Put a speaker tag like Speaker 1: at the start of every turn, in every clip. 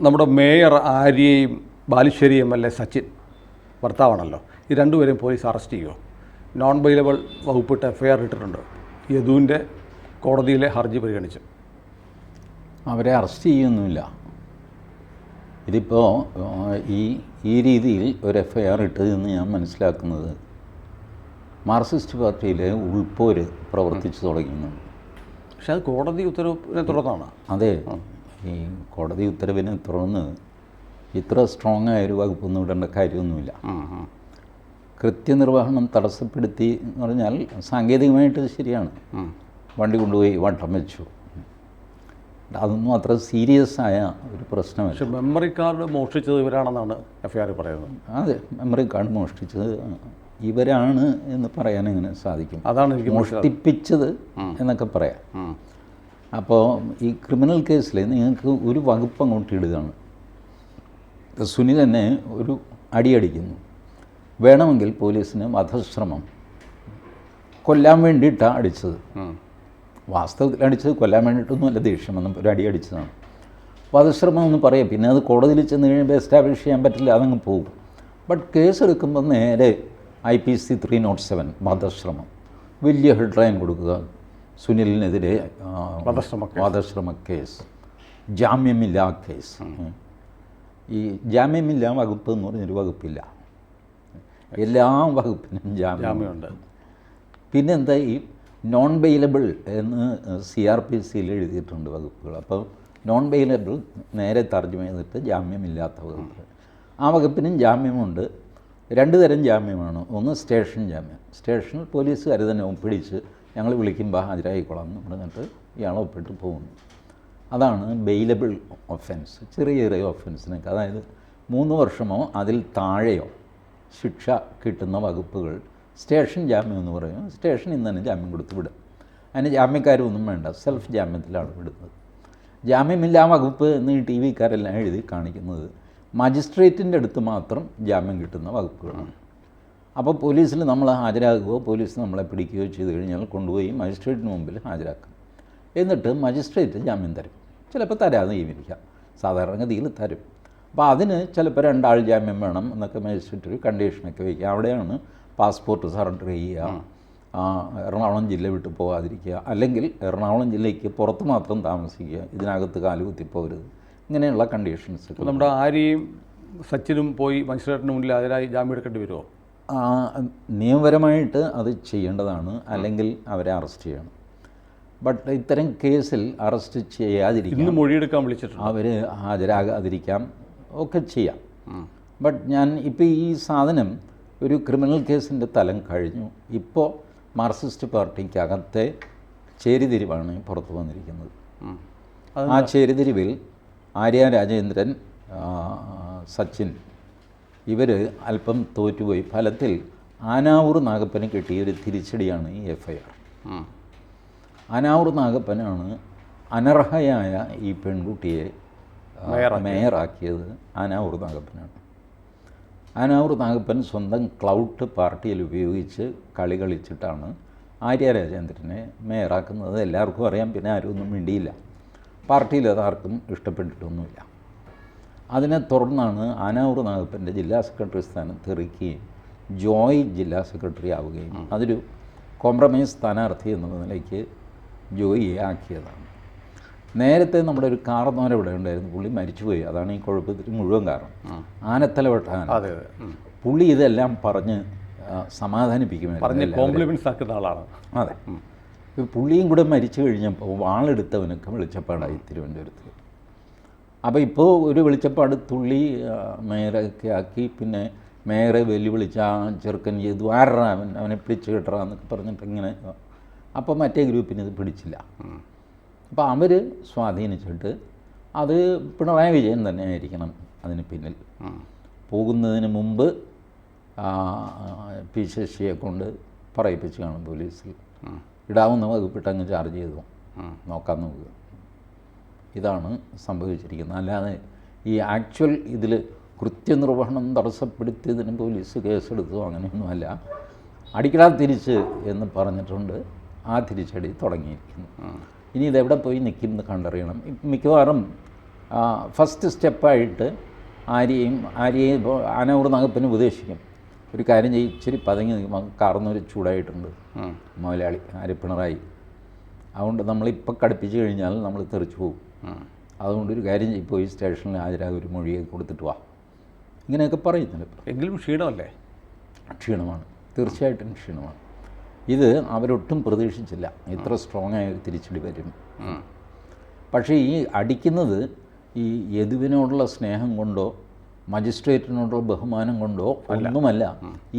Speaker 1: നമ്മുടെ mayor ആര്യയും Balussery MLA Sachin ഭർത്താവാണല്ലോ, ഈ രണ്ടുപേരെയും പോലീസ് അറസ്റ്റ് ചെയ്യുമോ? നോൺ ബെയിലബിൾ വകുപ്പിട്ട് FIR ഇട്ടിട്ടുണ്ട്. യദുവിൻ്റെ കോടതിയിലെ ഹർജി പരിഗണിച്ച്.
Speaker 2: അവരെ അറസ്റ്റ് ചെയ്യുന്നില്ല. ഇതിപ്പോൾ ഈ രീതിയിൽ ഒരു FIR ഇട്ടതെന്ന് ഞാൻ മനസ്സിലാക്കുന്നത് മാർക്സിസ്റ്റ് പാർട്ടിയിലെ ഉൾപ്പോര് പ്രവർത്തിച്ചു തുടങ്ങിയെന്നാണ്.
Speaker 1: പക്ഷെ അത് കോടതി ഉത്തരവിനെ തുടർന്നാണ്.
Speaker 2: അതെ, ഈ കോടതി ഉത്തരവിനെ തുടർന്ന് ഇത്ര സ്ട്രോങ് ആയൊരു വകുപ്പൊന്നും ഇടേണ്ട കാര്യമൊന്നുമില്ല. കൃത്യനിർവഹണം തടസ്സപ്പെടുത്തി എന്ന് പറഞ്ഞാൽ സാങ്കേതികമായിട്ട് ശരിയാണ്. വണ്ടി കൊണ്ടുപോയി വട്ടം വെച്ചു, അതൊന്നും അത്ര സീരിയസ് ആയ ഒരു പ്രശ്നമല്ല.
Speaker 1: പക്ഷേ മെമ്മറി കാർഡ് മോഷ്ടിച്ചത് ഇവരാണെന്നാണ് FIR പറയുന്നത്.
Speaker 2: അതെ, മെമ്മറി കാർഡ് മോഷ്ടിച്ചത് ഇവരാണ് എന്ന് പറയാൻ എങ്ങനെ സാധിക്കും?
Speaker 1: അതാണ് എനിക്ക്
Speaker 2: മോഷ്ടിപ്പിച്ചത് എന്നൊക്കെ പറയാം. അപ്പോൾ ഈ ക്രിമിനൽ കേസിൽ നിങ്ങൾക്ക് ഒരു വകുപ്പ് അങ്ങോട്ട് ഇടുകയാണ്. സുനിൽ തന്നെ ഒരു അടിയടിക്കുന്നു. വേണമെങ്കിൽ പോലീസിന് വധശ്രമം, കൊല്ലാൻ വേണ്ടിയിട്ടാണ് അടിച്ചത്. വാസ്തവത്തിൽ അടിച്ചത് കൊല്ലാൻ വേണ്ടിയിട്ടൊന്നും അല്ല, ദേഷ്യം വന്നപ്പോൾ ഒരു അടിയടിച്ചതാണ്. വധശ്രമം എന്ന് പറയാം. പിന്നെ അത് കോടതിയിൽ ചെന്ന് കഴിയുമ്പോൾ എസ്റ്റാബ്ലിഷ് ചെയ്യാൻ പറ്റില്ല, അതങ്ങ് പോകും. ബട്ട് കേസ് എടുക്കുമ്പോൾ നേരെ IPC 307 വധശ്രമം, വലിയ ഹെഡ്ലൈൻ കൊടുക്കുക, സുനിലിനെതിരെ വധശ്രമ കേസ്, ജാമ്യമില്ലാ കേസ്. ഈ ജാമ്യമില്ലാ വകുപ്പ് എന്ന് പറഞ്ഞൊരു വകുപ്പില്ല, എല്ലാ വകുപ്പിനും ജാമ്യമുണ്ട്. പിന്നെന്താ ഈ നോൺ ബെയിലബിൾ എന്ന് CRPCയിൽ എഴുതിയിട്ടുണ്ട് വകുപ്പുകൾ. അപ്പോൾ നോൺ ബെയിലബിൾ നേരെ തർജ്ജമ ചെയ്തിട്ട് ജാമ്യമില്ലാത്ത വകുപ്പ്. ആ വകുപ്പിനും ജാമ്യമുണ്ട്. രണ്ട് തരം ജാമ്യമാണ്. ഒന്ന് സ്റ്റേഷൻ ജാമ്യം. സ്റ്റേഷനിൽ പോലീസുകാർ തന്നെ പിടിച്ച് ഞങ്ങൾ വിളിക്കുമ്പോൾ ഹാജരായിക്കൊള്ളാം എന്ന് പറഞ്ഞിട്ട് ഇയാളെ ഒപ്പിട്ട് പോകുന്നു. അതാണ് ബെയിലബിൾ ഒഫൻസ്. ചെറിയ ചെറിയ ഒഫൻസിനൊക്കെ, അതായത് 3 വർഷമോ അതിൽ താഴെയോ ശിക്ഷ കിട്ടുന്ന വകുപ്പുകൾ സ്റ്റേഷൻ ജാമ്യം എന്ന് പറയും. സ്റ്റേഷനിൽ നിന്ന് തന്നെ ജാമ്യം കൊടുത്ത് വിടും. അതിന് ജാമ്യക്കാരൊന്നും വേണ്ട, സെൽഫ് ജാമ്യത്തിലാണ് വിടുന്നത്. ജാമ്യമില്ലാ വകുപ്പ് എന്ന് ഈ TV-കാരെല്ലാം എഴുതി കാണിക്കുന്നത് മജിസ്ട്രേറ്റിൻ്റെ അടുത്ത് മാത്രം ജാമ്യം കിട്ടുന്ന വകുപ്പുകളാണ്. അപ്പോൾ പോലീസിൽ നമ്മൾ ഹാജരാകുകയോ പോലീസ് നമ്മളെ പിടിക്കുകയോ ചെയ്ത് കഴിഞ്ഞാൽ കൊണ്ടുപോയി മജിസ്ട്രേറ്റിന് മുമ്പിൽ ഹാജരാക്കും. എന്നിട്ട് മജിസ്ട്രേറ്റ് ജാമ്യം തരും. ചിലപ്പോൾ തരാതെയും ഇരിക്കാം, സാധാരണഗതിയിൽ തരും. അപ്പോൾ അതിന് ചിലപ്പോൾ 2 ആൾ ജാമ്യം വേണം എന്നൊക്കെ മജിസ്ട്രേറ്റ് ഒരു കണ്ടീഷനൊക്കെ വയ്ക്കുക. അവിടെയാണ് പാസ്പോർട്ട് സറണ്ടർ ചെയ്യുക, എറണാകുളം ജില്ല വിട്ട് പോകാതിരിക്കുക, അല്ലെങ്കിൽ എറണാകുളം ജില്ലയ്ക്ക് പുറത്ത് മാത്രം താമസിക്കുക, ഇതിനകത്ത് കാലുകുത്തിപ്പോകരുത്, ഇങ്ങനെയുള്ള കണ്ടീഷൻസ്.
Speaker 1: നമ്മുടെ ആര്യയും സച്ചിനും പോയി മജിസ്ട്രേറ്റിന് മുന്നിൽ ഹാജരായി ജാമ്യം എടുക്കേണ്ടി വരുമോ?
Speaker 2: നിയമപരമായിട്ട് അത് ചെയ്യേണ്ടതാണ്, അല്ലെങ്കിൽ അവരെ അറസ്റ്റ് ചെയ്യണം. ബട്ട് ഇത്തരം കേസിൽ അറസ്റ്റ് ചെയ്യാതിരിക്കും,
Speaker 1: മൊഴിയെടുക്കാൻ വിളിച്ചിട്ടുണ്ട്,
Speaker 2: അവർ ഹാജരാകാതിരിക്കാം, ഒക്കെ ചെയ്യാം. ബട്ട് ഞാൻ ഇപ്പോൾ ഈ സാധനം ഒരു ക്രിമിനൽ കേസിൻ്റെ തലം കഴിഞ്ഞു. ഇപ്പോൾ മാർക്സിസ്റ്റ് പാർട്ടിക്കകത്തെ ചേരിതിരിവാണ് പുറത്തു വന്നിരിക്കുന്നത്. ആ ചേരിതിരിവിൽ ആര്യ രാജേന്ദ്രൻ, സച്ചിൻ ഇവർ അല്പം തോറ്റുപോയി. ഫലത്തിൽ ആനാവൂർ നാഗപ്പന് കിട്ടിയൊരു തിരിച്ചടിയാണ് ഈ FIR. ആനാവൂർ നാഗപ്പനാണ് അനർഹയായ ഈ പെൺകുട്ടിയെ മേയറാക്കിയത്. ആനാവൂർ നാഗപ്പനാണ്. ആനാവൂർ നാഗപ്പൻ സ്വന്തം ക്ലൗട്ട് പാർട്ടിയിൽ ഉപയോഗിച്ച് കളി കളിച്ചിട്ടാണ് ആര്യ രാജേന്ദ്രനെ മേയറാക്കുന്നത്. എല്ലാവർക്കും അറിയാം. പിന്നെ ആരും ഒന്നും മിണ്ടിയില്ല. പാർട്ടിയിൽ അതാർക്കും ഇഷ്ടപ്പെട്ടിട്ടൊന്നുമില്ല. അതിനെ തുടർന്നാണ് ആനാവൂർ നാഗപ്പൻ്റെ ജില്ലാ സെക്രട്ടറി സ്ഥാനത്ത് ഇറക്കുകയും ജോയ് ജില്ലാ സെക്രട്ടറി ആവുകയും അതൊരു കോംപ്രമൈസ് സ്ഥാനാർത്ഥി എന്ന നിലയ്ക്ക് ജോയിയെ ആക്കിയതാണ്. നേരത്തെ നമ്മുടെ ഒരു കാർന്നോര ഇവിടെ ഉണ്ടായിരുന്നു, പുള്ളി മരിച്ചുപോയി. അതാണ് ഈ കുഴപ്പത്തിന് മുഴുവൻ കാരണം. ആനത്തല വെട്ടാൻ പുള്ളി ഇതെല്ലാം പറഞ്ഞ് സമാധാനിപ്പിക്കുമായിരുന്നു,
Speaker 1: കോംപ്ലിമെന്റ്സ് ആക്കുന്ന ആളാണ്.
Speaker 2: അതെ, പുള്ളിയും കൂടെ മരിച്ചു കഴിഞ്ഞപ്പോൾ വാളെടുത്തവനൊക്കെ വെളിച്ചപ്പാടായി തിരുവനന്തപുരത്ത്. അപ്പോൾ ഇപ്പോൾ ഒരു വെളിച്ചപ്പാട് തുള്ളി മേയറൊക്കെ ആക്കി. പിന്നെ മേയറെ വെല്ലുവിളിച്ച് ആ ചെറുക്കൻ ചെയ്തു, ആരാ അവനെ പിടിച്ച് കിട്ടറ എന്നൊക്കെ പറഞ്ഞിട്ട് ഇങ്ങനെ. അപ്പോൾ മറ്റേ ഗ്രൂപ്പിന് ഇത് പിടിച്ചില്ല. അപ്പോൾ അവർ സ്വാധീനിച്ചിട്ട് അത് പിണറായി വിജയൻ തന്നെ ആയിരിക്കണം അതിന് പിന്നിൽ. പോകുന്നതിന് മുമ്പ് P. ശശിയെ കൊണ്ട് പറയിപ്പിച്ച് കാണും പോലീസിൽ. ഇടാവുന്ന വകുപ്പിട്ട് അങ്ങ് ചാർജ് ചെയ്തു നോക്കാൻ നോക്കുക. ഇതാണ് സംഭവിച്ചിരിക്കുന്നത്. അല്ലാതെ ഈ ആക്ച്വൽ ഇതിൽ കൃത്യനിർവഹണം തടസ്സപ്പെടുത്തിയതിന് പോലീസ് കേസെടുത്തോ അങ്ങനെയൊന്നുമല്ല. അടിക്കടാ തിരിച്ച് എന്ന് പറഞ്ഞിട്ടുണ്ട്. ആ തിരിച്ചടി തുടങ്ങിയിരിക്കുന്നു. ഇനി ഇതെവിടെ പോയി നിൽക്കും എന്ന് കണ്ടറിയണം. മിക്കവാറും ഫസ്റ്റ് സ്റ്റെപ്പായിട്ട് ആര്യയെ ഇപ്പോൾ ആനൂർ നഗപ്പിന് ഉപദേശിക്കും, ഒരു കാര്യം ചെയ്യും, ഇച്ചിരി പതുങ്ങി നിൽക്കുമ്പോൾ കാർന്നൊരു ചൂടായിട്ടുണ്ട് മുതലാളി പിണറായി, അതുകൊണ്ട് നമ്മളിപ്പോൾ കടുപ്പിച്ച് കഴിഞ്ഞാൽ നമ്മൾ തെറിച്ചു പോകും, അതുകൊണ്ടൊരു കാര്യം ചെയ്യും, പോയി സ്റ്റേഷനിൽ ഹാജരാകും, ഒരു മൊഴിയെ കൊടുത്തിട്ട് വാ, ഇങ്ങനെയൊക്കെ പറയുന്നുണ്ട്.
Speaker 1: എങ്കിലും ക്ഷീണമല്ലേ?
Speaker 2: ക്ഷീണമാണ്, തീർച്ചയായിട്ടും ക്ഷീണമാണ്. ഇത് അവരൊട്ടും പ്രതീക്ഷിച്ചില്ല ഇത്ര സ്ട്രോങ് ആയ ഒരു തിരിച്ചടി വരും. പക്ഷേ ഈ അടിക്കുന്നത് ഈ യദുവിനോടുള്ള സ്നേഹം കൊണ്ടോ മജിസ്ട്രേറ്റിനോടുള്ള ബഹുമാനം കൊണ്ടോ ഒന്നുമല്ല,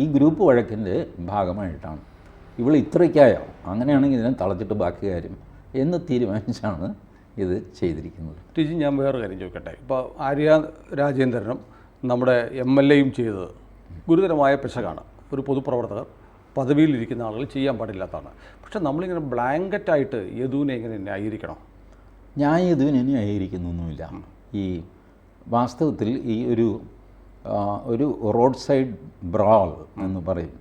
Speaker 2: ഈ ഗ്രൂപ്പ് വഴക്കിൻ്റെ ഭാഗമായിട്ടാണ്. ഇവൾ ഇത്രയ്ക്കായോ, അങ്ങനെയാണെങ്കിൽ ഇതിനെ തളച്ചിട്ട് ബാക്കി കാര്യം എന്ന് തീരുമാനിച്ചാണ് ഇത് ചെയ്തിരിക്കുന്നത്.
Speaker 1: ടിജി, ഞാൻ വേറൊരു കാര്യം ചോദിക്കട്ടെ. ഇപ്പോൾ ആര്യ രാജേന്ദ്രനും നമ്മുടെ MLAയും ചെയ്തത് ഗുരുതരമായ പിശകാണ്. ഒരു പൊതുപ്രവർത്തകർ പദവിയിലിരിക്കുന്ന ആളുകൾ ചെയ്യാൻ പാടില്ലാത്തതാണ്. പക്ഷെ നമ്മളിങ്ങനെ ബ്ലാങ്കറ്റായിട്ട് യദുവിനെ എങ്ങനെ ന്യായീകരിക്കണം?
Speaker 2: ഞാൻ യദുവിനെ ന്യായീകരിക്കുന്നൊന്നുമില്ല. ഈ വാസ്തവത്തിൽ ഈ ഒരു റോഡ് സൈഡ് ബ്രാൾ എന്ന് പറയും,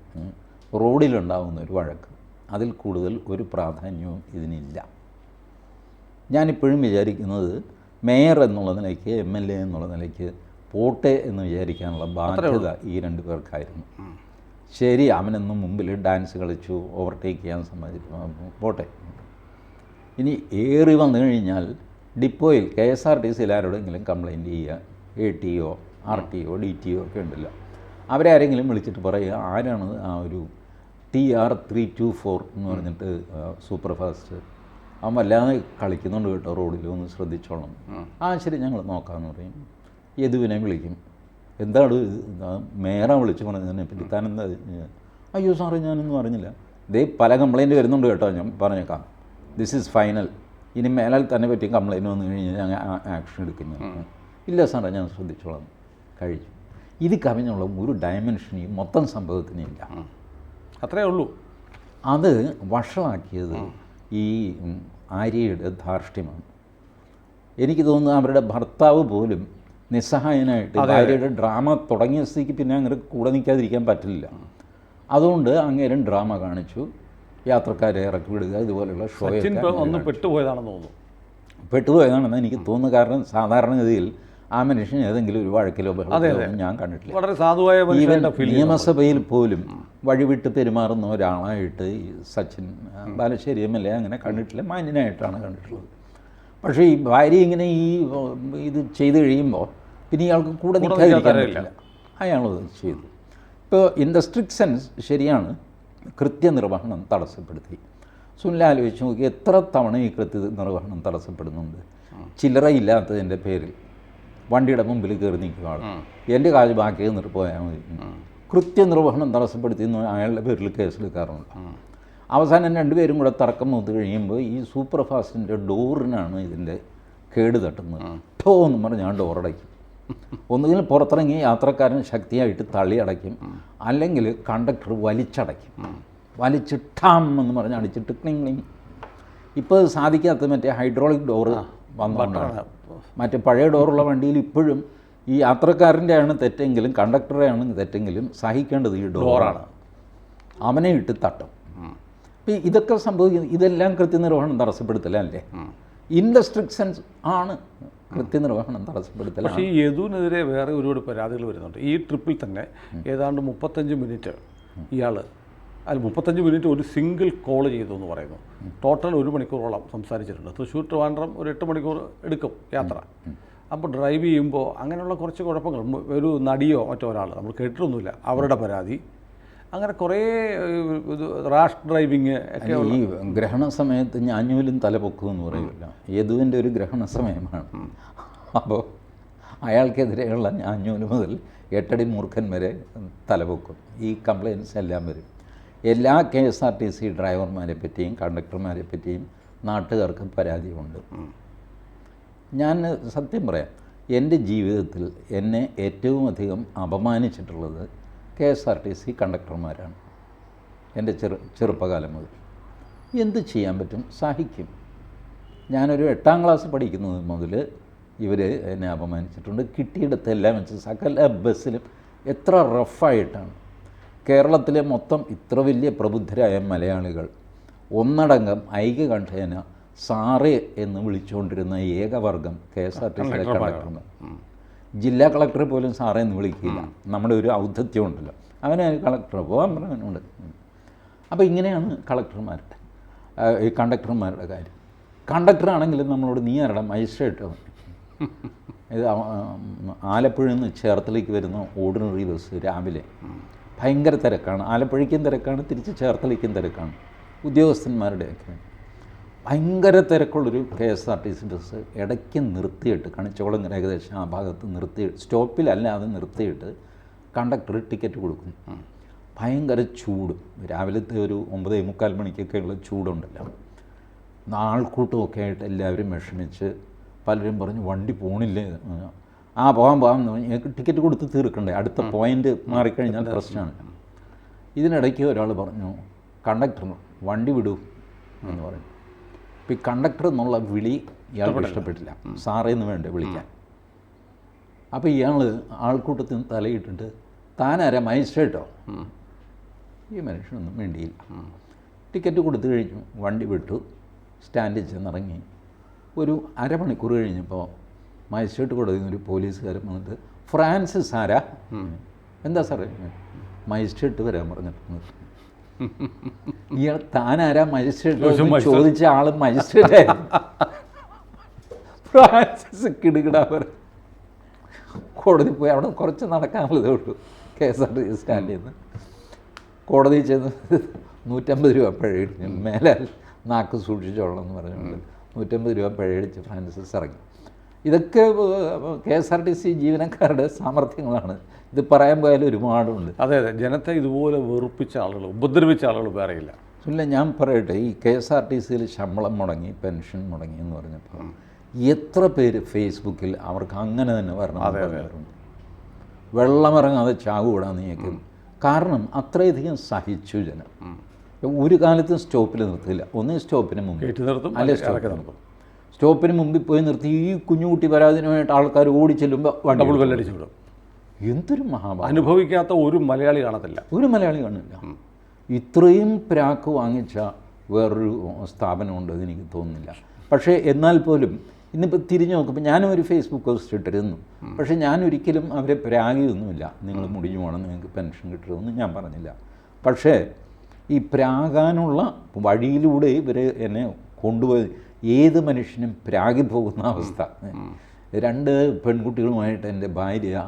Speaker 2: റോഡിലുണ്ടാകുന്ന ഒരു വഴക്ക്, അതിൽ കൂടുതൽ ഒരു പ്രാധാന്യവും ഇതിനില്ല. ഞാനിപ്പോഴും വിചാരിക്കുന്നത് മേയർ എന്നുള്ള നിലയ്ക്ക് MLA എന്നുള്ള നിലയ്ക്ക് പോട്ടെ എന്ന് വിചാരിക്കാനുള്ള ബാധ്യത ഈ രണ്ടു പേർക്കായിരുന്നു. ശരി, അവനൊന്നും മുമ്പിൽ ഡാൻസ് കളിച്ചു, ഓവർടേക്ക് ചെയ്യാൻ സമ്മതിച്ചു, പോട്ടെ. ഇനി ഏറി വന്നു കഴിഞ്ഞാൽ ഡിപ്പോയിൽ KSRTCയിൽ ആരോടെങ്കിലും കംപ്ലയിൻറ്റ് ചെയ്യുക, ATO RTO DTO ഒക്കെ ഉണ്ടല്ലോ, അവരെ ആരെങ്കിലും വിളിച്ചിട്ട് പറയുക, ആരാണ് ആ ഒരു TR324 എന്ന് പറഞ്ഞിട്ട് സൂപ്പർ ഫാസ്റ്റ്, അവൻ വല്ലാതെ കളിക്കുന്നുണ്ട് കേട്ടോ റോഡിൽ, ഒന്ന് ശ്രദ്ധിച്ചോളാം. ശരി, ഞങ്ങൾ നോക്കാമെന്ന് പറയും. യദുവിനെ വിളിക്കും, എന്താണ് മേയറെ വിളിച്ച് പറഞ്ഞതിനെ പറ്റി താനെന്താ? അയ്യോ സാറേ, ഞാനൊന്നും അറിഞ്ഞില്ല, ഇതേ പല കംപ്ലയിൻറ്റ് വരുന്നുണ്ട് കേട്ടോ, ഞാൻ പറഞ്ഞേക്കാം, ദിസ് ഈസ് ഫൈനൽ, ഇനി മേലാൽ തന്നെ പറ്റി കംപ്ലയിൻറ്റ് വന്നു കഴിഞ്ഞാൽ ഞങ്ങൾ ആക്ഷൻ എടുക്കുന്നത്. ഇല്ല സാറേ, ഞാൻ ശ്രദ്ധിച്ചോളാം, കഴിച്ചു. ഇത് കവിഞ്ഞുള്ള ഒരു ഡയമെൻഷൻ ഈ മൊത്തം സംഭവത്തിനില്ല.
Speaker 1: അത്രേ ഉള്ളൂ.
Speaker 2: അത് വഷളാക്കിയത് ഈ ആര്യയുടെ ധാർഷ്ട്യമാണ്. എനിക്ക് തോന്നുന്നു അവരുടെ ഭർത്താവ് പോലും നിസ്സഹായനായിട്ട് ഭാര്യയുടെ ഡ്രാമ തുടങ്ങിയ സ്ഥിതിക്ക് പിന്നെ അങ്ങനെ കൂടെ നിൽക്കാതിരിക്കാൻ പറ്റില്ല. അതുകൊണ്ട് അങ്ങേരും ഡ്രാമ കാണിച്ചു, യാത്രക്കാരെ ഇറക്കി വിടുക, ഇതുപോലെയുള്ള ഷോയൊക്കെ
Speaker 1: പെട്ടുപോയതാണെന്ന് തോന്നുന്നു.
Speaker 2: പെട്ടുപോയതാണെന്ന് എനിക്ക് തോന്നുന്നു. കാരണം സാധാരണഗതിയിൽ ആ മനുഷ്യൻ ഏതെങ്കിലും ഒരു വഴക്കിലോ ഞാൻ കണ്ടിട്ടില്ല.
Speaker 1: വളരെ സാധുവായ
Speaker 2: നിയമസഭയിൽ പോലും വഴിവിട്ട് പെരുമാറുന്ന ഒരാളായിട്ട് ഈ സച്ചിൻ ബാലശ്ശേരി MLA അങ്ങനെ കണ്ടിട്ടില്ല, മാന്യനായിട്ടാണ് കണ്ടിട്ടുള്ളത്. പക്ഷേ ഈ ഭാര്യ ഇങ്ങനെ ഇത് ചെയ്ത് കഴിയുമ്പോൾ പിന്നെ ഇയാൾക്ക് കൂടെ നിൽക്കാതിരിക്കാൻ പറ്റില്ല, അയാളത് ചെയ്തു. ഇപ്പോൾ ഇൻ ദ സ്ട്രിക്ട് സെൻസ് ശരിയാണ്, കൃത്യനിർവഹണം തടസ്സപ്പെടുത്തി. സുനിൽ ആലോചിച്ച് നോക്കി, എത്ര തവണ ഈ കൃത്യനിർവഹണം തടസ്സപ്പെടുന്നുണ്ട്. ചില്ലറയില്ലാത്തതിൻ്റെ പേരിൽ വണ്ടിയുടെ മുമ്പിൽ കയറി നിൽക്കുകയാണ്, എൻ്റെ കാല് ബാക്കി നിന്നിട്ട് പോയാൽ മതി. കൃത്യനിർവഹണം തടസ്സപ്പെടുത്തി അയാളുടെ പേരിൽ കേസെടുക്കാറുണ്ട്. അവസാനം രണ്ടുപേരും കൂടെ തർക്കം മൂത്ത് കഴിയുമ്പോൾ ഈ സൂപ്പർ ഫാസ്റ്റിൻ്റെ ഡോറിനാണ് ഇതിൻ്റെ കേട് തട്ടുന്നത്. ഠോ എന്ന് പറഞ്ഞാൽ ഡോറടയ്ക്കും. ഒന്നുകിൽ പുറത്തിറങ്ങി യാത്രക്കാരൻ ശക്തിയായിട്ട് തള്ളി അടയ്ക്കും, അല്ലെങ്കിൽ കണ്ടക്ടർ വലിച്ചടയ്ക്കും. വലിച്ച് ഠാം എന്ന് പറഞ്ഞ് അടിച്ചിട്ട് ക്ലിങ് ക്ലിങ്. ഇപ്പോൾ സാധിക്കാത്ത മറ്റേ ഹൈഡ്രോളിക് ഡോറ് വന്നുകൊണ്ടാണ്. മറ്റേ പഴയ ഡോറുള്ള വണ്ടിയിൽ ഇപ്പോഴും ഈ യാത്രക്കാരൻ്റെ ആണ് തെറ്റെങ്കിലും കണ്ടക്ടറെ ആണ് തെറ്റെങ്കിലും സഹിക്കേണ്ടത് ഈ ഡോറാണ്. അവനെ ഇട്ട് തട്ടും. ഇപ്പം ഇതൊക്കെ സംഭവിക്കുന്നത്, ഇതെല്ലാം കൃത്യനിർവഹണം തടസ്സപ്പെടുത്തലല്ലേ? ഇൻ ദ സ്ട്രിക്ട് സെൻസ് ആണ് കൃത്യനിർവഹണം തടസ്സപ്പെടുത്തൽ.
Speaker 1: പക്ഷേ ഈ യദുവിനെതിരെ വേറെ ഒരുപാട് പരാതികൾ വരുന്നുണ്ട്. ഈ ട്രിപ്പിൽ തന്നെ ഏതാണ്ട് 35 മിനിറ്റ് ഇയാൾ 35 മിനിറ്റ് ഒരു സിംഗിൾ കോൾ ചെയ്തു എന്ന് പറയുന്നു. ടോട്ടൽ 1 മണിക്കൂറോളം സംസാരിച്ചിട്ടുണ്ട്. തൃശ്ശൂർ ട്രിവാൻഡ്രം ഒരു 8 മണിക്കൂർ എടുക്കും യാത്ര. അപ്പോൾ ഡ്രൈവ് ചെയ്യുമ്പോൾ അങ്ങനെയുള്ള കുറച്ച് കുഴപ്പങ്ങൾ, ഒരു നടിയോ മറ്റോ ഒരാൾ നമ്മൾ കേട്ടിട്ടൊന്നുമില്ല, അവരുടെ പരാതി, അങ്ങനെ കുറേ റാഷ് ഡ്രൈവിങ് ഒക്കെ.
Speaker 2: ഈ ഗ്രഹണ സമയത്ത് ഞാഞ്ഞൂലും തലപൊക്കും എന്ന് പറയില്ല, യദുവിൻ്റെ ഒരു ഗ്രഹണ സമയമാണ്. അപ്പോൾ അയാൾക്കെതിരെയുള്ള ഞാഞ്ഞൂല് മുതൽ 8 അടി മൂർഖൻ വരെ തലപൊക്കും. ഈ കംപ്ലയിൻറ്റ്സ് എല്ലാം വരും. എല്ലാ KSRTC ഡ്രൈവർമാരെ പറ്റിയും കണ്ടക്ടർമാരെ പറ്റിയും നാട്ടുകാർക്ക് പരാതിയുണ്ട്. ഞാൻ സത്യം പറയാം, എൻ്റെ ജീവിതത്തിൽ എന്നെ ഏറ്റവും അധികം അപമാനിച്ചിട്ടുള്ളത് KSRTC കണ്ടക്ടർമാരാണ്. എൻ്റെ ചെറുപ്പകാലം മുതൽ. എന്ത് ചെയ്യാൻ പറ്റും, സഹിക്കും. ഞാനൊരു 8ാം ക്ലാസ് പഠിക്കുന്നത് മുതൽ ഇവർ എന്നെ അപമാനിച്ചിട്ടുണ്ട്. കിട്ടിയിടത്തെല്ലാം വെച്ച് സകല ബസ്സിലും എത്ര റഫായിട്ടാണ്. കേരളത്തിലെ മൊത്തം ഇത്ര വലിയ പ്രബുദ്ധരായ മലയാളികൾ ഒന്നടങ്കം ഐക്യകണ്ഠേന സാറേ എന്ന് വിളിച്ചുകൊണ്ടിരുന്ന ഏകവർഗം KSRTC കണ്ടക്ടർമാർ. ജില്ലാ കളക്ടർ പോലും സാറേ എന്ന് വിളിക്കില്ല. നമ്മുടെ ഒരു ഔദ്ധത്യം ഉണ്ടല്ലോ, അവനെ കളക്ടർ പോകാൻ പറഞ്ഞുണ്ട്. അപ്പോൾ ഇങ്ങനെയാണ് കളക്ടർമാരുടെ ഈ കണ്ടക്ടർമാരുടെ കാര്യം. കണ്ടക്ടറാണെങ്കിലും നമ്മളോട് നീ ആരുടെ മജിസ്ട്രേറ്റോ. ഇത് ആലപ്പുഴയിൽ നിന്ന് ചേർത്തലയ്ക്ക് വരുന്ന ഓർഡിനറി ബസ് രാവിലെ ഭയങ്കര തിരക്കാണ്. ആലപ്പുഴയ്ക്കും തിരക്കാണ്, തിരിച്ച് ചേർത്തലയ്ക്കും തിരക്കാണ്. ഉദ്യോഗസ്ഥന്മാരുടെയൊക്കെ ഭയങ്കര തിരക്കുള്ളൊരു KSRTC ബസ് ഇടയ്ക്ക് നിർത്തിയിട്ട്, കണിച്ചോളം ഏകദേശം ആ ഭാഗത്ത് നിർത്തിയിട്ട്, സ്റ്റോപ്പിലല്ലാതെ നിർത്തിയിട്ട് കണ്ടക്ടർ ടിക്കറ്റ് കൊടുക്കുന്നു. ഭയങ്കര ചൂട്, രാവിലത്തെ ഒരു 9:45 മണിക്കൊക്കെയുള്ള ചൂടുണ്ടല്ലോ. ആൾക്കൂട്ടമൊക്കെ ആയിട്ട് എല്ലാവരും വിഷമിച്ച് പലരും പറഞ്ഞു വണ്ടി പോണില്ലേ, പോകാൻ എന്ന് പറഞ്ഞ് ടിക്കറ്റ് കൊടുത്ത് തീർക്കണ്ടേ, അടുത്ത പോയിൻ്റ് മാറിക്കഴിഞ്ഞാൽ പ്രശ്നമാണ്. ഇതിനിടയ്ക്ക് ഒരാൾ പറഞ്ഞു കണ്ടക്ടർ വണ്ടി വിടൂ എന്ന് പറഞ്ഞു. അപ്പോൾ ഈ കണ്ടക്ടർ എന്നുള്ള വിളി ഇയാൾക്ക് ഇഷ്ടപ്പെട്ടില്ല, സാറേന്ന് വേണ്ടേ വിളിക്കാൻ. അപ്പോൾ ഇയാൾ ആൾക്കൂട്ടത്തിൽ നിന്ന് തലയിട്ടിട്ട് താനാരാ മജിസ്ട്രേറ്റോ. ഈ മനുഷ്യനൊന്നും വേണ്ടിയില്ല. ടിക്കറ്റ് കൊടുത്തു കഴിഞ്ഞു, വണ്ടി വിട്ടു, സ്റ്റാൻഡിൽ ചെന്നിറങ്ങി. ഒരു അരമണിക്കൂർ കഴിഞ്ഞപ്പോൾ മജിസ്ട്രേറ്റ് കോടതിയിൽ ഒരു പോലീസുകാരൻ വന്നിട്ട് ഫ്രാൻസിസ് ആരാ, എന്താ സാറേ, മജിസ്ട്രേറ്റ് വരാൻ പറഞ്ഞിട്ടുണ്ട്. ഇയാൾ താനാരാ മജിസ്ട്രേറ്റ് ചോദിച്ച ആൾ മജിസ്ട്രേറ്റ് ആയിരുന്നു. ഫ്രാൻസിസ് കിടുകിടാ കോടതി പോയി. അവിടെ കുറച്ച് നടക്കാനുള്ളതേ ഉള്ളൂ KSRTC സ്റ്റാൻഡിൽ നിന്ന്. കോടതിയിൽ ചെന്ന് 150 രൂപ പിഴയടിച്ചു, മേലാൽ നാക്ക് സൂക്ഷിച്ചോളണം എന്ന് പറഞ്ഞുകൊണ്ട് 150 രൂപ പിഴയടിച്ച് ഫ്രാൻസിസ് ഇറങ്ങി. ഇതൊക്കെ KSRTC ജീവനക്കാരുടെ സാമർഥ്യങ്ങളാണ്. ഇത് പറയാൻ പോയാലും ഒരുപാടുണ്ട്.
Speaker 1: അതെ അതെ, ജനത്തെ ഇതുപോലെ വെറുപ്പിച്ച ആളുകൾ, ഉപദ്രവിച്ച ആളുകൾ വേറെയില്ല.
Speaker 2: ഇല്ല, ഞാൻ പറയട്ടെ, ഈ KSRTCയിൽ ശമ്പളം മുടങ്ങി, പെൻഷൻ മുടങ്ങി എന്ന് പറഞ്ഞപ്പോൾ എത്ര പേര് ഫേസ്ബുക്കിൽ അവർക്ക് അങ്ങനെ തന്നെ വരണം, വെള്ളമിറങ്ങാതെ ചാവ് കൂടാൻ നീക്കും. കാരണം അത്രയധികം സഹിച്ചു ജനം. ഒരു കാലത്തും സ്റ്റോപ്പിൽ നിർത്തില്ല. ഒന്ന് സ്റ്റോപ്പിന് മുമ്പ് അല്ലെ സ്റ്റോപ്പിന് മുമ്പിൽ പോയി നിർത്തി ഈ കുഞ്ഞുകുട്ടി പരാതിനുമായിട്ട് ആൾക്കാർ ഓടി ചെല്ലുമ്പോൾ
Speaker 1: ഡബിൾ ബെല്ലടിച്ചു വിടും.
Speaker 2: എന്തൊരു മഹാഭാഗ്യം.
Speaker 1: അനുഭവിക്കാത്ത ഒരു മലയാളി കാണത്തില്ല,
Speaker 2: ഒരു മലയാളി കാണില്ല. ഇത്രയും പ്രാക്ക് വാങ്ങിച്ച വേറൊരു സ്ഥാപനമുണ്ട് എനിക്ക് തോന്നുന്നില്ല. പക്ഷേ എന്നാൽ പോലും ഇന്നിപ്പോൾ തിരിഞ്ഞു നോക്കുമ്പോൾ ഞാനും ഒരു ഫേസ്ബുക്ക് പോസ്റ്റ് ഇട്ടിരുന്നു. പക്ഷേ ഞാൻ ഒരിക്കലും അവരെ പ്രാഗിയൊന്നുമില്ല, നിങ്ങൾ മുടിഞ്ഞു പോകണം, നിങ്ങൾക്ക് പെൻഷൻ കിട്ടരുതെന്ന് ഞാൻ പറഞ്ഞില്ല. പക്ഷേ ഈ പ്രാകാനുള്ള വഴിയിലൂടെ ഇവർ എന്നെ കൊണ്ടുപോയി, ഏത് മനുഷ്യനും പ്രാഗി പോകുന്ന അവസ്ഥ. 2 പെൺകുട്ടികളുമായിട്ട് എൻ്റെ ഭാര്യ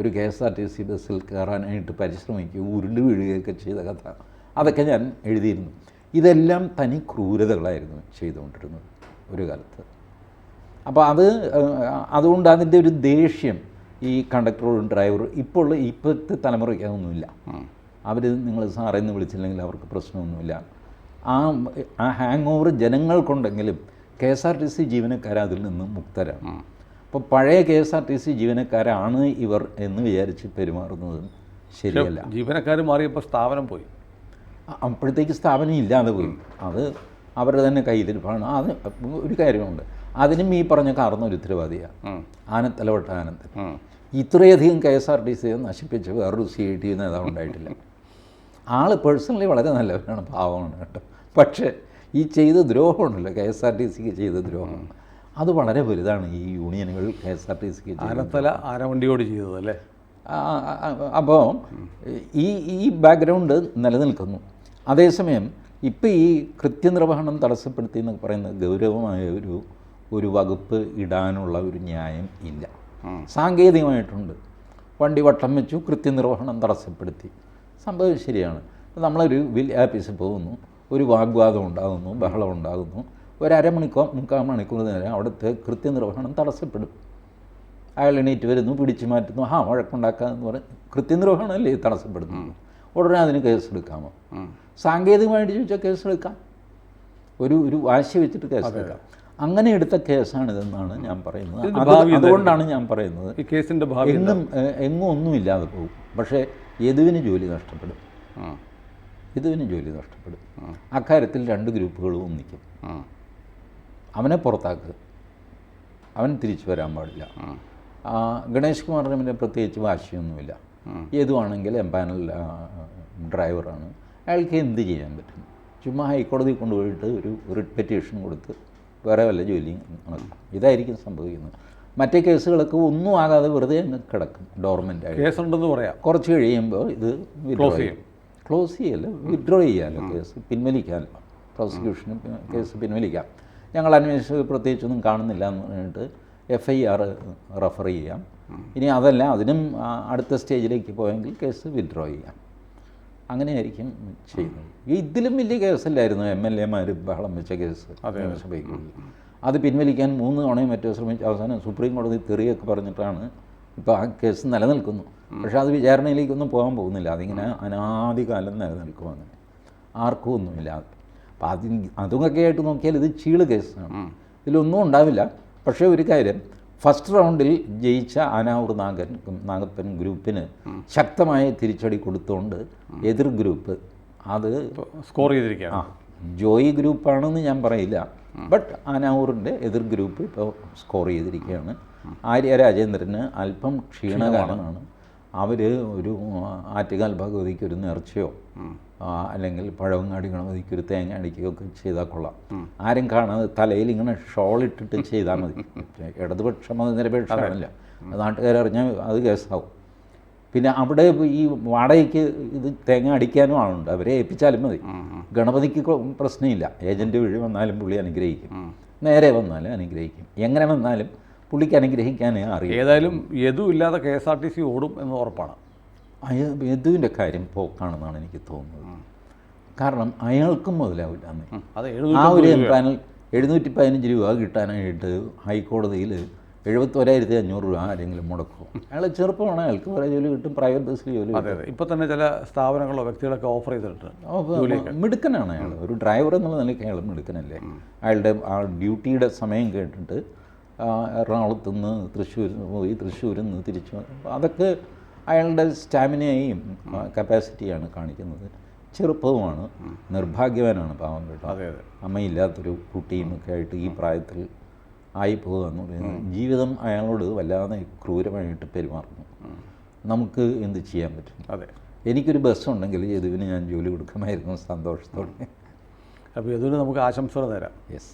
Speaker 2: ഒരു KSRTC ബസ്സിൽ കയറാനായിട്ട് പരിശ്രമിക്കുകയും ഉരുണ്ട് വീഴുകയൊക്കെ ചെയ്ത കഥ അതൊക്കെ ഞാൻ എഴുതിയിരുന്നു. ഇതെല്ലാം തനി ക്രൂരതകളായിരുന്നു ചെയ്തുകൊണ്ടിരുന്നത് ഒരു കാലത്ത്. അപ്പോൾ അതുകൊണ്ട് അതിൻ്റെ ഒരു ദേഷ്യം ഈ കണ്ടക്ടറോടും ഡ്രൈവറും ഇപ്പോഴത്തെ തലമുറയ്ക്ക് അതൊന്നുമില്ല. അവർ നിങ്ങൾ സാറേന്ന് വിളിച്ചില്ലെങ്കിൽ അവർക്ക് പ്രശ്നമൊന്നുമില്ല. ആ ഹാങ് ഓവർ ജനങ്ങൾക്കുണ്ടെങ്കിലും KSRTC ജീവനക്കാർ അതിൽ നിന്ന് മുക്തരാണ്. അപ്പോൾ പഴയ KSRTC ജീവനക്കാരാണ് ഇവർ എന്ന് വിചാരിച്ച് പെരുമാറുന്നതും ശരിയല്ല.
Speaker 1: ജീവനക്കാർ മാറിയപ്പോൾ സ്ഥാപനം പോയി,
Speaker 2: അപ്പോഴത്തേക്ക് സ്ഥാപനം ഇല്ലാതെ പോയി. അത് അവരുടെ തന്നെ കയ്യിലിരിപ്പാണ്. അത് ഒരു കാര്യമുണ്ട്, അതിനും ഈ പറഞ്ഞ കാർന്നൊരു ഉത്തരവാദിയാണ് ആനത്തലവട്ട ആനന്ദൻ. ഇത്രയധികം KSRTC നശിപ്പിച്ച് വേറൊരു CIT നേതാവ് ഉണ്ടായിട്ടില്ല. ആൾ പേഴ്സണലി വളരെ നല്ലവരാണ്, പാവമാണ് കേട്ടോ. പക്ഷേ ഈ ചെയ്ത ദ്രോഹമുണ്ടല്ലോ, KSRTCക്ക് ചെയ്ത ദ്രോഹം, അത് വളരെ വലുതാണ്. ഈ യൂണിയനുകൾ KSRTCക്ക്
Speaker 1: ആനത്തല ആനവണ്ടിയോട് ചെയ്തതല്ലേ.
Speaker 2: അപ്പോൾ ഈ ബാക്ക്ഗ്രൗണ്ട് നിലനിൽക്കുന്നു. അതേസമയം ഇപ്പോൾ ഈ കൃത്യനിർവഹണം തടസ്സപ്പെടുത്തി എന്ന് പറയുന്നത് ഗൗരവമായ ഒരു വകുപ്പ് ഇടാനുള്ള ഒരു ന്യായം ഇല്ല. സാങ്കേതികമായിട്ടുണ്ട്. വണ്ടി വട്ടം വെച്ചു, കൃത്യനിർവഹണം തടസ്സപ്പെടുത്തി, സംഭവം ശരിയാണ്. നമ്മളൊരു വലിയ ആഫീസിൽ പോകുന്നു, ഒരു വാഗ്വാദം ഉണ്ടാകുന്നു, ബഹളം ഉണ്ടാകുന്നു, ഒരു അരമണിക്കൂർ 3/4 മണിക്കൂർ നേരം അവിടുത്തെ കൃത്യനിർവഹണം തടസ്സപ്പെടും. അയാൾ എണീറ്റ് വരുന്നു, പിടിച്ചു മാറ്റുന്നു, വഴക്കുണ്ടാക്കാമെന്ന് പറഞ്ഞ് കൃത്യനിർവഹണമല്ലേ തടസ്സപ്പെടുത്തുന്നു. ഉടനെ അതിന് കേസെടുക്കാമോ? സാങ്കേതികമായിട്ട് ചോദിച്ചാൽ കേസെടുക്കാം, ഒരു വാശി വെച്ചിട്ട് കേസെടുക്കാം. അങ്ങനെ എടുത്ത കേസാണിതെന്നാണ് ഞാൻ പറയുന്നത്. അതുകൊണ്ടാണ് ഞാൻ പറയുന്നത്
Speaker 1: ഈ കേസിൻ്റെ ഭാവി
Speaker 2: എങ്ങും ഒന്നുമില്ലാതെ പോകും. പക്ഷേ യദുവിന് ജോലി നഷ്ടപ്പെടും, യദുവിന് ജോലി നഷ്ടപ്പെടും. അക്കാര്യത്തിൽ 2 ഗ്രൂപ്പുകളും ഒന്നിക്കും. അവനെ പുറത്താക്കുക, അവൻ തിരിച്ചു വരാൻ പാടില്ല. ഗണേഷ് കുമാറിന് പിന്നെ പ്രത്യേകിച്ച് വാശിയൊന്നുമില്ല. യദുവാണെങ്കിൽ എംപാനൽ ഡ്രൈവറാണ്, അയാൾക്ക് എന്ത് ചെയ്യാൻ പറ്റും? ചുമ്മാ ഹൈക്കോടതി കൊണ്ടുപോയിട്ട് ഒരു റിട്ട് പെറ്റീഷൻ കൊടുത്ത് വേറെ വല്ല ജോലിയും നടക്കും. ഇതായിരിക്കും സംഭവിക്കുന്നത്. മറ്റേ കേസുകളൊക്കെ ഒന്നും ആകാതെ വെറുതെ അങ്ങ് കിടക്കും ഡോർമെൻ്റായി.
Speaker 1: കേസുണ്ടെന്ന് പറയാം.
Speaker 2: കുറച്ച് കഴിയുമ്പോൾ ഇത് ക്ലോസ് ചെയ്യല്ല, വിഡ്രോ ചെയ്യാമല്ലോ, കേസ് പിൻവലിക്കാമല്ലോ. പ്രോസിക്യൂഷന് കേസ് പിൻവലിക്കാം. ഞങ്ങൾ അന്വേഷിച്ച് പ്രത്യേകിച്ചൊന്നും കാണുന്നില്ല എന്ന് പറഞ്ഞിട്ട് FIR റെഫർ ചെയ്യാം. ഇനി അതല്ല, അതിനും അടുത്ത സ്റ്റേജിലേക്ക് പോയെങ്കിൽ കേസ് വിഡ്രോ ചെയ്യാം. അങ്ങനെയായിരിക്കും ചെയ്യുന്നത്. ഇതിലും വലിയ കേസല്ലായിരുന്നു MLA-മാർ ബഹളം വെച്ച കേസ് നിയമസഭയ്ക്കുള്ളിൽ. അത് പിൻവലിക്കാൻ 3 തവണയും മറ്റോ ശ്രമിച്ച് അവസാനം സുപ്രീം കോടതി തെറിയൊക്കെ പറഞ്ഞിട്ടാണ് ഇപ്പോൾ ആ കേസ് നിലനിൽക്കുന്നു. പക്ഷേ അത് വിചാരണയിലേക്കൊന്നും പോകാൻ പോകുന്നില്ല. അതിങ്ങനെ അനാദികാലം നിലനിൽക്കും, അങ്ങനെ ആർക്കും ഒന്നുമില്ലാതെ. അപ്പം അതൊക്കെ ആയിട്ട് നോക്കിയാൽ ഇത് ചീള് കേസാണ്. ഇതിലൊന്നും ഉണ്ടാവില്ല. പക്ഷേ ഒരു കാര്യം, ഫസ്റ്റ് റൗണ്ടിൽ ജയിച്ച ആനാവൂർ നാഗപ്പൻ ഗ്രൂപ്പിന് ശക്തമായ തിരിച്ചടി കൊടുത്തുകൊണ്ട് എതിർ ഗ്രൂപ്പ് അത്
Speaker 1: സ്കോർ ചെയ്തിരിക്കുകയാണ്.
Speaker 2: ജോയി ഗ്രൂപ്പാണെന്ന് ഞാൻ പറയില്ല, ബട്ട് ആനാവൂറിൻ്റെ എതിർ ഗ്രൂപ്പ് ഇപ്പോൾ സ്കോർ ചെയ്തിരിക്കുകയാണ്. ആര്യ രാജേന്ദ്രന് അല്പം ക്ഷീണകാലമാണ്. അവർ ഒരു ആറ്റുകാൽ ഭഗവതിക്ക് ഒരു നേർച്ചയോ അല്ലെങ്കിൽ പഴവങ്ങാടി ഗണപതിക്ക് ഒരു തേങ്ങ അടിക്കുകയോ ഒക്കെ ചെയ്താൽ കൊള്ളാം. ആരും കാണാതെ തലയിൽ ഇങ്ങനെ ഷോളിട്ടിട്ട് ചെയ്താൽ മതി. ഇടതുപക്ഷം അത് നിരപേക്ഷമല്ല, നാട്ടുകാരറിഞ്ഞാൽ അത് കേസാവും. പിന്നെ അവിടെ ഈ വാടകയ്ക്ക് ഇത് തേങ്ങ അടിക്കാനും ആളുണ്ട്, അവരെ ഏൽപ്പിച്ചാലും മതി. ഗണപതിക്ക് പ്രശ്നമില്ല, ഏജൻറ്റ് വഴി വന്നാലും പുള്ളി അനുഗ്രഹിക്കും, നേരെ വന്നാലും അനുഗ്രഹിക്കും, എങ്ങനെ വന്നാലും പുള്ളിക്ക് അനുഗ്രഹിക്കാനേ അറിയാം.
Speaker 1: ഏതായാലും യദു ഇല്ലാതെ KSRTC ഓടും എന്ന് ഉറപ്പാണ്.
Speaker 2: യദുവിൻ്റെ കാര്യം പോക്കാണെന്നാണ് എനിക്ക് തോന്നുന്നത്. കാരണം അയാൾക്കും മുതലാവില്ല. ആ ഒരു പാനൽ 715 രൂപ കിട്ടാനായിട്ട് ഹൈക്കോടതിയിൽ 71,500 രൂപ ആരെങ്കിലും മുടക്കും. അയാൾ ചെറുപ്പമാണ്, അയാൾക്ക് കുറേ ജോലി കിട്ടും, പ്രൈവറ്റ് ബസ്സിൽ ജോലി കിട്ടും.
Speaker 1: ഇപ്പോൾ തന്നെ ചില സ്ഥാപനങ്ങളോ വ്യക്തികളൊക്കെ ഓഫർ ചെയ്തിട്ടുണ്ട്.
Speaker 2: മിടുക്കനാണ് അയാൾ, ഒരു ഡ്രൈവർ എന്നുള്ള നിലയ്ക്ക് അയാൾ മിടുക്കനല്ലേ. അയാളുടെ ആ ഡ്യൂട്ടിയുടെ സമയം കേട്ടിട്ട് എറണാകുളത്ത് നിന്ന് തൃശ്ശൂരിൽ പോയി, തൃശ്ശൂരിൽ നിന്ന് തിരിച്ചു, അതൊക്കെ അയാളുടെ സ്റ്റാമിനയും കപ്പാസിറ്റിയാണ് കാണിക്കുന്നത്. ചെറുപ്പവുമാണ്, നിർഭാഗ്യവാനാണ് പാവം കേട്ടോ. അമ്മയില്ലാത്തൊരു കുട്ടിയും ഒക്കെ ആയിട്ട് ഈ പ്രായത്തിൽ ആയിപ്പോവുക എന്ന് പറയുന്നത് ജീവിതം അയാളോട് വല്ലാതെ ക്രൂരമായിട്ട് പെരുമാറുന്നു. നമുക്ക് എന്ത് ചെയ്യാൻ പറ്റും? എനിക്കൊരു ബസ്സുണ്ടെങ്കിൽ യദുവിന് ഞാൻ ജോലി കൊടുക്കുമായിരുന്നു സന്തോഷത്തോടെ.
Speaker 1: അപ്പോൾ യദുവിന് നമുക്ക് ആശംസകൾ തരാം.
Speaker 2: യെസ്.